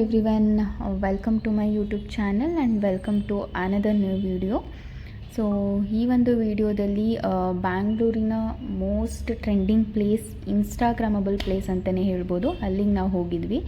everyone, welcome to my YouTube channel and welcome to another new video. So ಈ ಒಂದು ವಿಡಿಯೋದಲ್ಲಿ ಬ್ಯಾಂಗ್ಳೂರಿನ most trending place, Instagrammable place ಅಂತಲೇ ಹೇಳ್ಬೋದು. ಅಲ್ಲಿಗೆ ನಾವು ಹೋಗಿದ್ವಿ.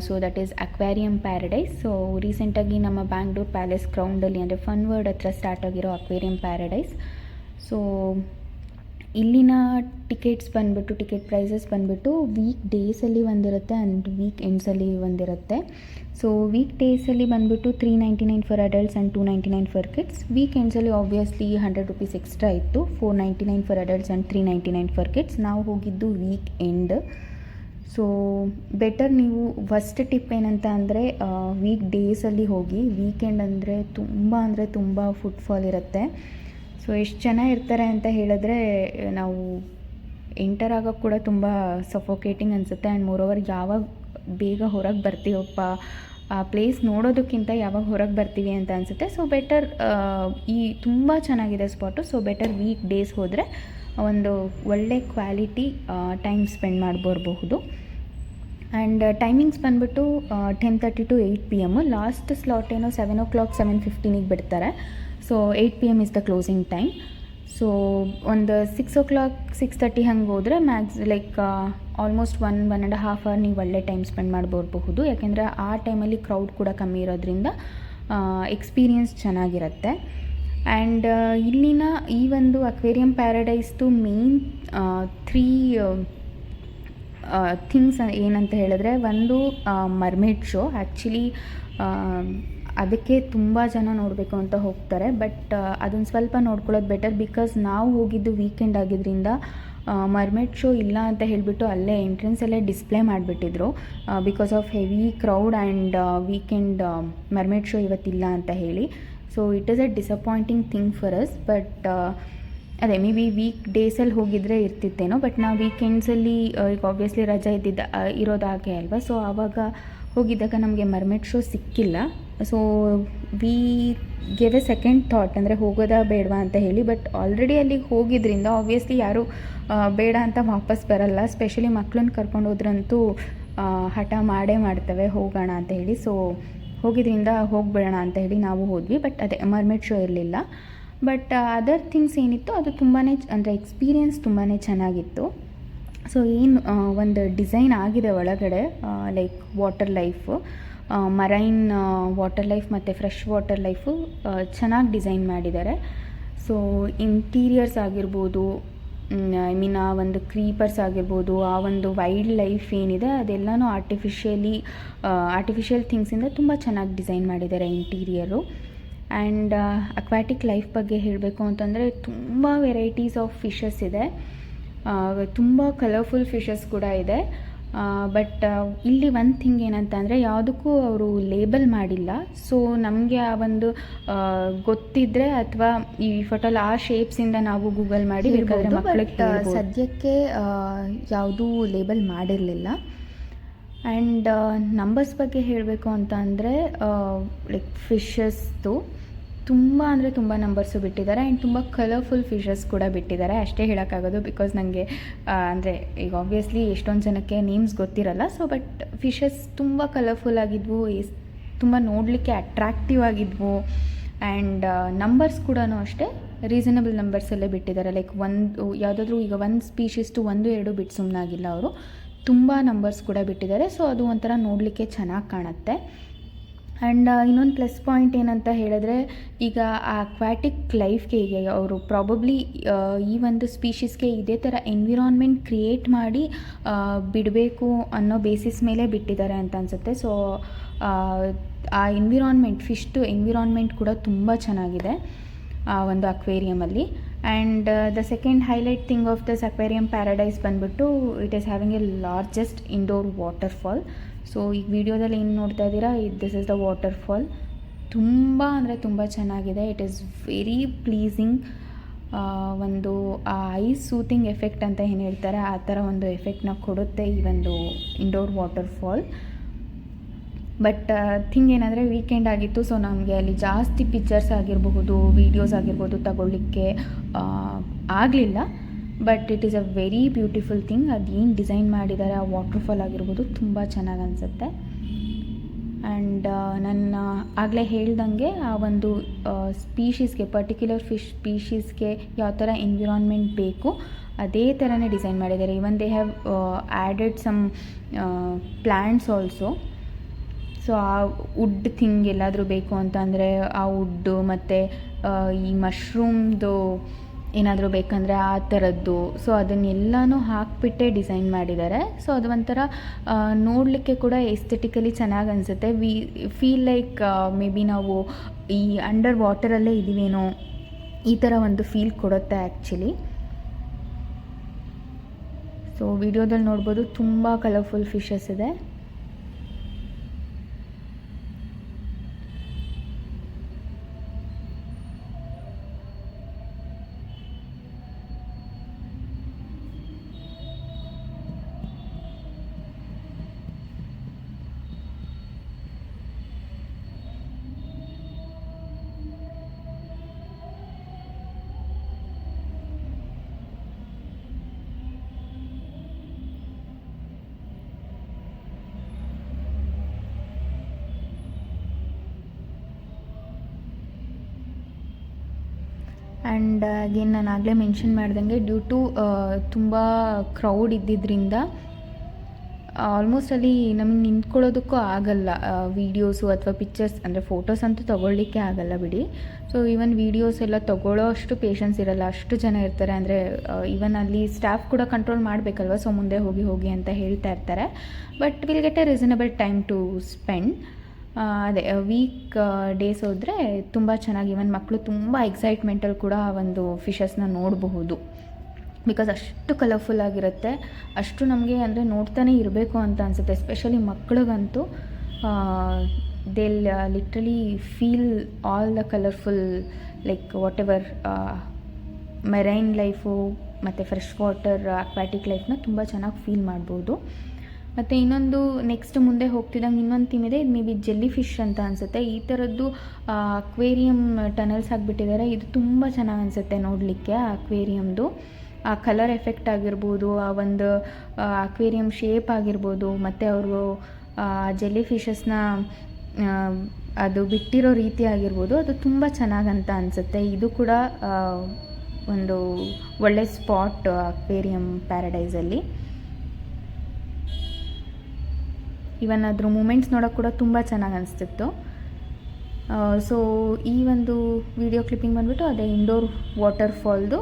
So that is aquarium paradise. So ರೀಸೆಂಟಾಗಿ ನಮ್ಮ ಬ್ಯಾಂಗ್ಳೂರ್ ಪ್ಯಾಲೇಸ್ ಗ್ರೌಂಡಲ್ಲಿ ಅಂದರೆ ಫನ್ ವರ್ಡ್ ಹತ್ರ ಸ್ಟಾರ್ಟ್ ಆಗಿರೋ ಅಕ್ವೇರಿಯಂ ಪ್ಯಾರಡೈಸ್. ಸೊ ಇಲ್ಲಿನ ಟಿಕೆಟ್ ಪ್ರೈಸಸ್ ಬಂದುಬಿಟ್ಟು ವೀಕ್ ಡೇಸಲ್ಲಿ ಒಂದಿರುತ್ತೆ ಆ್ಯಂಡ್ ವೀಕ್ ಎಂಡ್ಸಲ್ಲಿ ಒಂದಿರುತ್ತೆ. ಸೊ ವೀಕ್ ಡೇಸಲ್ಲಿ ಬಂದುಬಿಟ್ಟು $399 for adults and $299 for kids. Week ಎಂಡ್ಸಲ್ಲಿ ಆಬ್ವಿಯಸ್ಲಿ $100 ಎಕ್ಸ್ಟ್ರಾ ಇತ್ತು, $499 for adults and $399 for kids. ನಾವು ಹೋಗಿದ್ದು ವೀಕ್ ಎಂಡ್. ಸೊ ಬೆಟರ್ ನೀವು ಫಸ್ಟ್ ಟಿಪ್ ಏನಂತ ಅಂದರೆ ವೀಕ್ ಡೇಸಲ್ಲಿ ಹೋಗಿ. ವೀಕೆಂಡ್ ಅಂದರೆ ತುಂಬ ಫುಟ್ಫಾಲ್ ಇರುತ್ತೆ. ಸೊ ಎಷ್ಟು ಜನ ಇರ್ತಾರೆ ಅಂತ ಹೇಳಿದ್ರೆ ನಾವು ಎಂಟರ್ ಆಗೋಕ್ಕೆ ಕೂಡ ತುಂಬ ಸಫೋಕೇಟಿಂಗ್ ಅನಿಸುತ್ತೆ. ಆ್ಯಂಡ್ ಮೋರೋವರ್ ಯಾವಾಗ ಬೇಗ ಹೊರಗೆ ಬರ್ತೀವಪ್ಪ ಆ ಪ್ಲೇಸ್ ನೋಡೋದಕ್ಕಿಂತ ಯಾವಾಗ ಹೊರಗೆ ಬರ್ತೀವಿ ಅಂತ ಅನಿಸುತ್ತೆ. ಸೊ ಬೆಟರ್ ತುಂಬ ಚೆನ್ನಾಗಿದೆ spot. So better week days ಹೋದರೆ ಒಂದು ಒಳ್ಳೆ ಕ್ವಾಲಿಟಿ ಟೈಮ್ ಸ್ಪೆಂಡ್ ಮಾಡ್ಬರಬಹುದು. ಆ್ಯಂಡ್ ಟೈಮಿಂಗ್ಸ್ ಬಂದುಬಿಟ್ಟು 10:30 to 8 PM. ಲಾಸ್ಟ್ ಸ್ಲಾಟ್ ಏನೋ 7 o'clock 7:15 ಬಿಡ್ತಾರೆ. So 8 PM is the closing time. So ಒಂದು 6 o'clock 6:30 ಹಂಗೆ ಹೋದರೆ ಆಲ್ಮೋಸ್ಟ್ 1.5 hour ನೀವು ಒಳ್ಳೆ ಟೈಮ್ ಸ್ಪೆಂಡ್ ಮಾಡ್ಬರಬಹುದು. ಯಾಕೆಂದರೆ ಆ ಟೈಮಲ್ಲಿ ಕ್ರೌಡ್ ಕೂಡ ಕಮ್ಮಿ ಇರೋದ್ರಿಂದ ಎಕ್ಸ್ಪೀರಿಯನ್ಸ್ ಚೆನ್ನಾಗಿರುತ್ತೆ. ಆ್ಯಂಡ್ ಇಲ್ಲಿನ ಈ ಒಂದು ಅಕ್ವೇರಿಯಂ ಪ್ಯಾರಡೈಸ್ದು ಮೇನ್ 3 ಥಿಂಗ್ಸ್ ಏನಂತ ಹೇಳಿದ್ರೆ, ಒಂದು ಮರ್ಮೇಡ್ ಶೋ. ಆ್ಯಕ್ಚುಲಿ ಅದಕ್ಕೆ ತುಂಬ ಜನ ನೋಡಬೇಕು ಅಂತ ಹೋಗ್ತಾರೆ, ಬಟ್ ಅದನ್ನು ಸ್ವಲ್ಪ ನೋಡ್ಕೊಳ್ಳೋದು ಬೆಟರ್. ಬಿಕಾಸ್ ನಾವು ಹೋಗಿದ್ದು ವೀಕೆಂಡ್ ಆಗಿದ್ದರಿಂದ ಮರ್ಮೇಡ್ ಶೋ ಇಲ್ಲ ಅಂತ ಹೇಳಿಬಿಟ್ಟು ಅಲ್ಲೇ ಎಂಟ್ರೆನ್ಸಲ್ಲೇ ಡಿಸ್ಪ್ಲೇ ಮಾಡಿಬಿಟ್ಟಿದ್ರು. Because of heavy crowd and weekend mermaid show ಇವತ್ತಿಲ್ಲ ಅಂತ ಹೇಳಿ. So it is a disappointing thing for us. But ಅದೇ ಮೇ ಬಿ ವೀಕ್ ಡೇಸಲ್ಲಿ ಹೋಗಿದ್ರೆ ಇರ್ತಿತ್ತೇನೋ. ಬಟ್ ನಾವು ವೀಕೆಂಡ್ಸಲ್ಲಿ ಈಗ ಆಬ್ವಿಯಸ್ಲಿ ರಜೆ ಇರೋದಾಗೆ ಅಲ್ವಾ. ಸೊ ಆವಾಗ ಹೋಗಿದ್ದಾಗ ನಮಗೆ ಮರ್ಮೇಡ್ ಶೋ ಸಿಕ್ಕಿಲ್ಲ. So we gave a second thought, ಅಂದರೆ ಹೋಗೋದಾ ಬೇಡವಾ ಅಂತ ಹೇಳಿ. ಬಟ್ ಆಲ್ರೆಡಿ ಅಲ್ಲಿಗೆ ಹೋಗಿದ್ರಿಂದ ಆಬ್ವಿಯಸ್ಲಿ ಯಾರು ಬೇಡ ಅಂತ ವಾಪಸ್ ಬರಲ್ಲ. ಸ್ಪೆಷಲಿ ಮಕ್ಕಳನ್ನ ಕರ್ಕೊಂಡು ಹೋದ್ರಂತೂ ಹಠ ಮಾಡ್ತವೆ ಹೋಗೋಣ ಅಂತ ಹೇಳಿ. ಸೊ ಹೋಗಿದ್ರಿಂದ ಹೋಗಿಬಿಡೋಣ ಅಂತ ಹೇಳಿ ನಾವು ಹೋದ್ವಿ. ಬಟ್ ಅದೇ ಮರ್ಮೇಡ್ ಶೋ ಇರಲಿಲ್ಲ. ಬಟ್ ಅದರ್ ಥಿಂಗ್ಸ್ ಏನಿತ್ತು ಅದು ತುಂಬಾ ಅಂದರೆ ಎಕ್ಸ್ಪೀರಿಯನ್ಸ್ ತುಂಬಾ ಚೆನ್ನಾಗಿತ್ತು. ಸೊ ಏನು ಒಂದು ಡಿಸೈನ್ ಆಗಿದೆ ಒಳಗಡೆ, like water life, marine water life ಮತ್ತು ಫ್ರೆಶ್ ವಾಟರ್ ಲೈಫು ಚೆನ್ನಾಗಿ ಡಿಸೈನ್ ಮಾಡಿದ್ದಾರೆ. ಸೊ ಇಂಟೀರಿಯರ್ಸ್ ಆಗಿರ್ಬೋದು, ಆ ಒಂದು ಕ್ರೀಪರ್ಸ್ ಆಗಿರ್ಬೋದು, ಆ ಒಂದು ವೈಲ್ಡ್ ಲೈಫ್ ಏನಿದೆ ಅದೆಲ್ಲನೂ ಆರ್ಟಿಫಿಷಿಯಲ್ ಥಿಂಗ್ಸಿಂದ ತುಂಬ ಚೆನ್ನಾಗಿ ಡಿಸೈನ್ ಮಾಡಿದ್ದಾರೆ ಇಂಟೀರಿಯರು. ಆ್ಯಂಡ್ ಅಕ್ವಾಟಿಕ್ ಲೈಫ್ ಬಗ್ಗೆ ಹೇಳಬೇಕು ಅಂತಂದರೆ ತುಂಬ ವೆರೈಟೀಸ್ ಆಫ್ ಫಿಶಸ್ ಇದೆ, ತುಂಬ ಕಲರ್ಫುಲ್ ಫಿಶಸ್ ಕೂಡ ಇದೆ. ಬಟ್ ಇಲ್ಲಿ ಒಂದು ಥಿಂಗ್ ಏನಂತ ಅಂದರೆ ಯಾವುದಕ್ಕೂ ಅವರು ಲೇಬಲ್ ಮಾಡಿಲ್ಲ. ಸೊ ನಮಗೆ ಆ ಒಂದು ಗೊತ್ತಿದ್ದರೆ ಅಥವಾ ಈ ಫೋಟೋಲ್ ಆ ಶೇಪ್ಸಿಂದ ನಾವು ಗೂಗಲ್ ಮಾಡಿ ಬೇಕಾದರೆ ಮಕ್ಕಳಿಗೆ ಸದ್ಯಕ್ಕೆ ಯಾವುದೂ ಲೇಬಲ್ ಮಾಡಿರಲಿಲ್ಲ. ಆ್ಯಂಡ್ ನಂಬರ್ಸ್ ಬಗ್ಗೆ ಹೇಳಬೇಕು ಅಂತ ಅಂದರೆ ಲೈಕ್ ಫಿಶಸ್ದು ತುಂಬ ನಂಬರ್ಸು ಬಿಟ್ಟಿದ್ದಾರೆ. ಆ್ಯಂಡ್ ತುಂಬ ಕಲರ್ಫುಲ್ ಫಿಶಸ್ ಕೂಡ ಬಿಟ್ಟಿದ್ದಾರೆ, ಅಷ್ಟೇ ಹೇಳೋಕ್ಕಾಗೋದು. ಬಿಕಾಸ್ ನನಗೆ ಅಂದರೆ ಈಗ ಆಬ್ವಿಯಸ್ಲಿ ಎಷ್ಟೊಂದು ಜನಕ್ಕೆ ನೇಮ್ಸ್ ಗೊತ್ತಿರಲ್ಲ. ಸೊ ಬಟ್ ಫಿಶಸ್ ತುಂಬ ಕಲರ್ಫುಲ್ ಆಗಿದ್ವು, ತುಂಬ ನೋಡಲಿಕ್ಕೆ ಅಟ್ರಾಕ್ಟಿವ್ ಆಗಿದ್ವು. ಆ್ಯಂಡ್ ನಂಬರ್ಸ್ ಕೂಡ ಅಷ್ಟೇ ರೀಸನಬಲ್ ನಂಬರ್ಸಲ್ಲೇ ಬಿಟ್ಟಿದ್ದಾರೆ. ಲೈಕ್ ಯಾವುದಾದ್ರೂ ಈಗ ಒಂದು ಸ್ಪೀಷೀಸ್ದು 1-2 ಬಿಟ್ಟು ಸುಮ್ಮನಾಗಿಲ್ಲ ಅವರು, ತುಂಬ ನಂಬರ್ಸ್ ಕೂಡ ಬಿಟ್ಟಿದ್ದಾರೆ. ಸೊ ಅದು ಒಂಥರ ನೋಡಲಿಕ್ಕೆ ಚೆನ್ನಾಗಿ ಕಾಣುತ್ತೆ. ಆ್ಯಂಡ್ ಇನ್ನೊಂದು ಪ್ಲಸ್ ಪಾಯಿಂಟ್ ಏನಂತ ಹೇಳಿದ್ರೆ, ಈಗ ಆ ಅಕ್ವಾಟಿಕ್ ಲೈಫ್ಗೆ ಈಗ ಅವರು ಪ್ರಾಬಬ್ಲಿ ಈ ಒಂದು ಸ್ಪೀಷೀಸ್ಗೆ ಇದೇ ಥರ ಎನ್ವಿರಾನ್ಮೆಂಟ್ ಕ್ರಿಯೇಟ್ ಮಾಡಿ ಬಿಡಬೇಕು ಅನ್ನೋ ಬೇಸಿಸ್ ಮೇಲೆ ಬಿಟ್ಟಿದ್ದಾರೆ ಅಂತ ಅನಿಸುತ್ತೆ. ಸೊ ಆ ಎನ್ವಿರಾನ್ಮೆಂಟ್, ಫಿಶ್ದು ಎನ್ವಿರಾನ್ಮೆಂಟ್ ಕೂಡ ತುಂಬ ಚೆನ್ನಾಗಿದೆ ಆ ಒಂದು ಅಕ್ವೇರಿಯಮಲ್ಲಿ. And the second highlight thing of this aquarium paradise ಬಂದುಬಿಟ್ಟು it is having a largest indoor water fall. So ಈಗ ವಿಡಿಯೋದಲ್ಲಿ ಏನು ನೋಡ್ತಾ ಇದ್ದೀರಾ, this is the water fall. ತುಂಬ ಚೆನ್ನಾಗಿದೆ. It is very pleasing. ಒಂದು ಆ ಐಸ್ ಸೂತಿಂಗ್ ಎಫೆಕ್ಟ್ ಅಂತ ಏನು ಹೇಳ್ತಾರೆ ಆ ಥರ ಒಂದು ಎಫೆಕ್ಟ್ನ ಕೊಡುತ್ತೆ ಈ ಒಂದು indoor water fall. But thing ಏನಂದರೆ ವೀಕೆಂಡ್ ಆಗಿತ್ತು. ಸೊ ನಮಗೆ ಅಲ್ಲಿ ಜಾಸ್ತಿ ಪಿಕ್ಚರ್ಸ್ ಆಗಿರಬಹುದು, ವೀಡಿಯೋಸ್ ಆಗಿರ್ಬೋದು ತಗೊಳ್ಳಿಕ್ಕೆ ಆಗಲಿಲ್ಲ. But it is a very beautiful thing. ಅದೇನು ಡಿಸೈನ್ ಮಾಡಿದ್ದಾರೆ ಆ ವಾಟರ್ಫಾಲ್ ಆಗಿರ್ಬೋದು ತುಂಬ ಚೆನ್ನಾಗಿ ಅನಿಸುತ್ತೆ. ಆ್ಯಂಡ್ ನನ್ನ ಆಗಲೇ ಹೇಳ್ದಂಗೆ ಆ ಒಂದು ಸ್ಪೀಷೀಸ್ಗೆ, ಪರ್ಟಿಕ್ಯುಲರ್ ಫಿಶ್ ಸ್ಪೀಷೀಸ್ಗೆ ಯಾವ ಥರ ಎನ್ವಿರಾನ್ಮೆಂಟ್ ಬೇಕು ಅದೇ ಥರನೇ ಡಿಸೈನ್ ಮಾಡಿದ್ದಾರೆ. Even they have added some plants also. So ಆ ವುಡ್ ಥಿಂಗ್ ಎಲ್ಲಾದರೂ ಬೇಕು ಅಂತ ಅಂದರೆ ಆ ವುಡ್ಡು ಮತ್ತು ಈ ಮಶ್ರೂಮ್ದು ಏನಾದರೂ ಬೇಕಂದರೆ ಆ ಥರದ್ದು, ಸೊ ಅದನ್ನೆಲ್ಲನೂ ಹಾಕಿಬಿಟ್ಟೇ ಡಿಸೈನ್ ಮಾಡಿದ್ದಾರೆ. ಸೊ ಅದು ಒಂಥರ ನೋಡಲಿಕ್ಕೆ ಕೂಡ ಎಸ್ಥೆಟಿಕಲಿ ಚೆನ್ನಾಗಿ ಅನಿಸುತ್ತೆ. ಫೀಲ್ ಲೈಕ್ ಮೇ ಬಿ ನಾವು ಈ ಅಂಡರ್ ವಾಟರಲ್ಲೇ ಇದ್ದೀವೇನೋ, ಈ ಥರ ಒಂದು ಫೀಲ್ ಕೊಡುತ್ತೆ ಆ್ಯಕ್ಚುಲಿ. ಸೊ ವಿಡಿಯೋದಲ್ಲಿ ನೋಡ್ಬೋದು ತುಂಬ ಕಲರ್ಫುಲ್ ಫಿಶಸ್ ಇದೆ. ಆ್ಯಂಡ್ ಅಗೇನ್ ನಾನು ಆಗಲೇ ಮೆನ್ಷನ್ ಮಾಡ್ದಂಗೆ ಡ್ಯೂ ಟು ತುಂಬ ಕ್ರೌಡ್ ಇದ್ದಿದ್ದರಿಂದ ಆಲ್ಮೋಸ್ಟ್ ಅಲ್ಲಿ ನಮಗೆ ನಿಂತ್ಕೊಳ್ಳೋದಕ್ಕೂ ಆಗಲ್ಲ. ವೀಡಿಯೋಸು ಅಥವಾ ಪಿಕ್ಚರ್ಸ್ ಅಂದರೆ ಫೋಟೋಸ್ ಅಂತೂ ತೊಗೊಳ್ಳಿಕ್ಕೆ ಆಗಲ್ಲ ಬಿಡಿ. ಸೊ ಈವನ್ ವೀಡಿಯೋಸ್ ಎಲ್ಲ ತೊಗೊಳ್ಳೋ ಅಷ್ಟು ಪೇಷನ್ಸ್ ಇರಲ್ಲ, ಅಷ್ಟು ಜನ ಇರ್ತಾರೆ. ಅಂದರೆ ಈವನ್ ಅಲ್ಲಿ ಸ್ಟಾಫ್ ಕೂಡ ಕಂಟ್ರೋಲ್ ಮಾಡಬೇಕಲ್ವ, ಸೊ ಮುಂದೆ ಹೋಗಿ ಅಂತ ಹೇಳ್ತಾ ಇರ್ತಾರೆ. But will get a reasonable time to spend. ಅದೇ ವೀಕ್ ಡೇಸ್ ಹೋದರೆ ತುಂಬ ಚೆನ್ನಾಗಿ, ಇವನ್ ಮಕ್ಕಳು ತುಂಬ ಎಕ್ಸೈಟ್ಮೆಂಟಲ್ಲಿ ಕೂಡ ಒಂದು ಫಿಶಸ್ನ ನೋಡಬಹುದು. ಬಿಕಾಸ್ ಅಷ್ಟು ಕಲರ್ಫುಲ್ ಆಗಿರುತ್ತೆ, ಅಷ್ಟು ನಮಗೆ ಅಂದರೆ ನೋಡ್ತಾನೆ ಇರಬೇಕು ಅಂತ ಅನಿಸುತ್ತೆ. ಎಸ್ಪೆಷಲಿ ಮಕ್ಕಳಿಗಂತೂ they literally feel all the colourful, like whatever marine life ಮತ್ತು ಫ್ರೆಶ್ ವಾಟರ್ ಅಕ್ವಾಟಿಕ್ ಲೈಫ್ನ ತುಂಬ ಚೆನ್ನಾಗಿ ಫೀಲ್ ಮಾಡ್ಬೋದು. ಮತ್ತು ಇನ್ನೊಂದು ನೆಕ್ಸ್ಟ್ ಮುಂದೆ ಹೋಗ್ತಿದ್ದಂಗೆ ಇನ್ನೊಂದು ಥೀಮ್ ಇದೆ. ಇದು ಮೇ ಬಿ ಜೆಲ್ಲಿ ಫಿಶ್ ಅಂತ ಅನಿಸುತ್ತೆ. ಈ ಥರದ್ದು ಅಕ್ವೇರಿಯಮ್ ಟನಲ್ಸ್ ಆಗಿಬಿಟ್ಟಿದ್ದಾರೆ. ಇದು ತುಂಬ ಚೆನ್ನಾಗಿ ಅನಿಸುತ್ತೆ ನೋಡಲಿಕ್ಕೆ. ಆ ಅಕ್ವೇರಿಯಮ್ದು ಆ ಕಲರ್ ಎಫೆಕ್ಟ್ ಆಗಿರ್ಬೋದು, ಆ ಒಂದು ಅಕ್ವೇರಿಯಮ್ ಶೇಪ್ ಆಗಿರ್ಬೋದು, ಮತ್ತು ಅವರು ಜೆಲ್ಲಿ ಫಿಶಸ್ನ ಅದು ಬಿಟ್ಟಿರೋ ರೀತಿ ಆಗಿರ್ಬೋದು, ಅದು ತುಂಬ ಚೆನ್ನಾಗಂತ ಅನಿಸುತ್ತೆ. ಇದು ಕೂಡ ಒಂದು ಒಳ್ಳೆ ಸ್ಪಾಟ್ ಅಕ್ವೇರಿಯಮ್ ಪ್ಯಾರಡೈಸಲ್ಲಿ. ಇವನ್ ಅದ್ರ ಮೂಮೆಂಟ್ಸ್ ನೋಡೋಕೆ ಕೂಡ ತುಂಬ ಚೆನ್ನಾಗಿ ಅನಿಸ್ತಿತ್ತು. ಸೊ ಈ ಒಂದು ವಿಡಿಯೋ ಕ್ಲಿಪ್ಪಿಂಗ್ ಬಂದುಬಿಟ್ಟು ಅದೇ ಇಂಡೋರ್ ವಾಟರ್ಫಾಲ್ದು,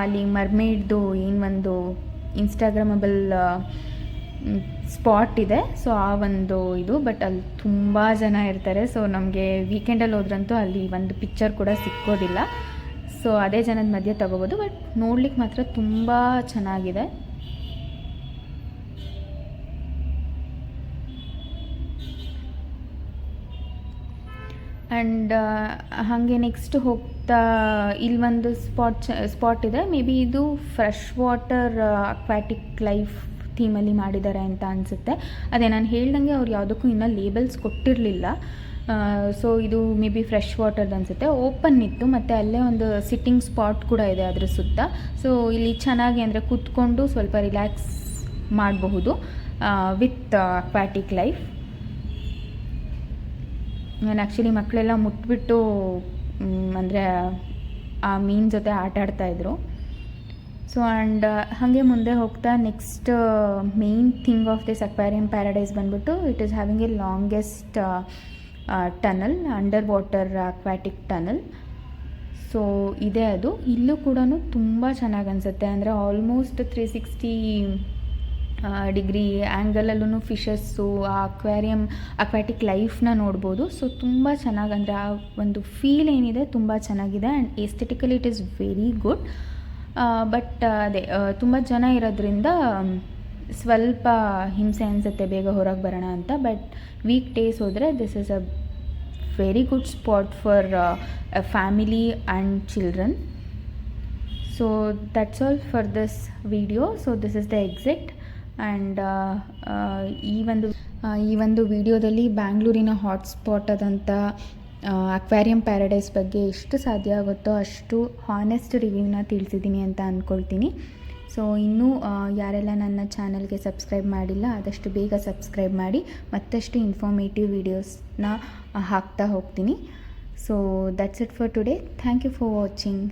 ಅಲ್ಲಿ ಮರ್ಮೇಡ್ದು ಏನು ಒಂದು ಇನ್ಸ್ಟಾಗ್ರಾಮಬಲ್ ಸ್ಪಾಟ್ ಇದೆ. ಸೊ ಆ ಒಂದು ಇದು, ಬಟ್ ಅಲ್ಲಿ ತುಂಬ ಜನ ಇರ್ತಾರೆ. ಸೊ ನಮಗೆ ವೀಕೆಂಡಲ್ಲಿ ಹೋದ್ರಂತೂ ಅಲ್ಲಿ ಒಂದು ಪಿಕ್ಚರ್ ಕೂಡ ಸಿಕ್ಕೋದಿಲ್ಲ. ಸೊ ಅದೇ ಜನದ ಮಧ್ಯೆ ತಗೋಬೋದು, ಬಟ್ ನೋಡ್ಲಿಕ್ಕೆ ಮಾತ್ರ ತುಂಬ ಚೆನ್ನಾಗಿದೆ. ಆ್ಯಂಡ್ ಹಾಗೆ ನೆಕ್ಸ್ಟ್ ಹೋಗ್ತಾ ಇಲ್ಲಿ ಒಂದು ಸ್ಪಾಟ್ ಇದೆ. ಮೇ ಬಿ ಇದು ಫ್ರೆಶ್ ವಾಟರ್ ಅಕ್ವಾಟಿಕ್ ಲೈಫ್ ಥೀಮಲ್ಲಿ ಮಾಡಿದ್ದಾರೆ ಅಂತ ಅನಿಸುತ್ತೆ. ಅದೇ ನಾನು ಹೇಳ್ದಂಗೆ ಅವ್ರು ಯಾವುದಕ್ಕೂ ಇನ್ನೂ ಲೇಬಲ್ಸ್ ಕೊಟ್ಟಿರಲಿಲ್ಲ. ಸೊ ಇದು ಮೇ ಬಿ ಫ್ರೆಶ್ ವಾಟರ್ದು ಅನಿಸುತ್ತೆ. ಓಪನ್ ಇತ್ತು, ಮತ್ತು ಅಲ್ಲೇ ಒಂದು ಸಿಟ್ಟಿಂಗ್ ಸ್ಪಾಟ್ ಕೂಡ ಇದೆ ಅದ್ರ ಸುತ್ತ. ಸೊ ಇಲ್ಲಿ ಚೆನ್ನಾಗಿ ಅಂದರೆ ಕೂತ್ಕೊಂಡು ಸ್ವಲ್ಪ ರಿಲ್ಯಾಕ್ಸ್ ಮಾಡಬಹುದು ವಿತ್ ಅಕ್ವಾಟಿಕ್ ಲೈಫ್. ನಾನು ಆ್ಯಕ್ಚುಲಿ ಮಕ್ಕಳೆಲ್ಲ ಮುಟ್ಬಿಟ್ಟು ಅಂದರೆ ಆ ಮೀನು ಜೊತೆ ಆಟ ಆಡ್ತಾಯಿದ್ರು. ಸೊ ಆ್ಯಂಡ್ ಹಾಗೆ ಮುಂದೆ ಹೋಗ್ತಾ next main thing of this aquarium paradise ಬಂದ್ಬಿಟ್ಟು it is having a longest tunnel, under water aquatic tunnel. So ಇದೆ ಅದು. ಇಲ್ಲೂ ಕೂಡ ತುಂಬ ಚೆನ್ನಾಗಿ ಅನಿಸುತ್ತೆ. ಅಂದರೆ ಆಲ್ಮೋಸ್ಟ್ 360 ಡಿಗ್ರಿ ಆ್ಯಂಗಲಲ್ಲೂ ಫಿಶಸ್ಸು, ಆ ಅಕ್ವಾಟಿಕ್ ಲೈಫ್ನ ನೋಡ್ಬೋದು. ಸೊ ತುಂಬ ಚೆನ್ನಾಗಿ, ಅಂದರೆ ಆ ಒಂದು ಫೀಲ್ ಏನಿದೆ ತುಂಬ ಚೆನ್ನಾಗಿದೆ. And aesthetically it is very good. But ಅದೇ ತುಂಬ ಜನ ಇರೋದ್ರಿಂದ ಸ್ವಲ್ಪ ಹಿಂಸೆ ಅನಿಸುತ್ತೆ ಬೇಗ ಹೊರಗೆ ಬರೋಣ ಅಂತ. ಬಟ್ ವೀಕ್ ಡೇಸ್ ಹೋದರೆ this is a very good spot for family and children. So that's all for this video. So this is the exit. And ಈ ಒಂದು ವಿಡಿಯೋದಲ್ಲಿ ಬ್ಯಾಂಗ್ಳೂರಿನ ಹಾಟ್ಸ್ಪಾಟ್ ಆದಂಥ ಅಕ್ವೇರಿಯಂ ಪ್ಯಾರಡೈಸ್ ಬಗ್ಗೆ ಎಷ್ಟು ಸಾಧ್ಯ ಆಗುತ್ತೋ ಅಷ್ಟು ಹಾನೆಸ್ಟ್ ರಿವ್ಯೂನ ತಿಳಿಸಿದ್ದೀನಿ ಅಂತ ಅಂದ್ಕೊಳ್ತೀನಿ. ಸೊ ಇನ್ನೂ ಯಾರೆಲ್ಲ ನನ್ನ ಚಾನಲ್ಗೆ ಸಬ್ಸ್ಕ್ರೈಬ್ ಮಾಡಿಲ್ಲ ಆದಷ್ಟು ಬೇಗ ಸಬ್ಸ್ಕ್ರೈಬ್ ಮಾಡಿ, ಮತ್ತಷ್ಟು ಇನ್ಫಾರ್ಮೇಟಿವ್ ವೀಡಿಯೋಸ್ನ ಹಾಕ್ತಾ ಹೋಗ್ತೀನಿ. So that's it for today. Thank you for watching.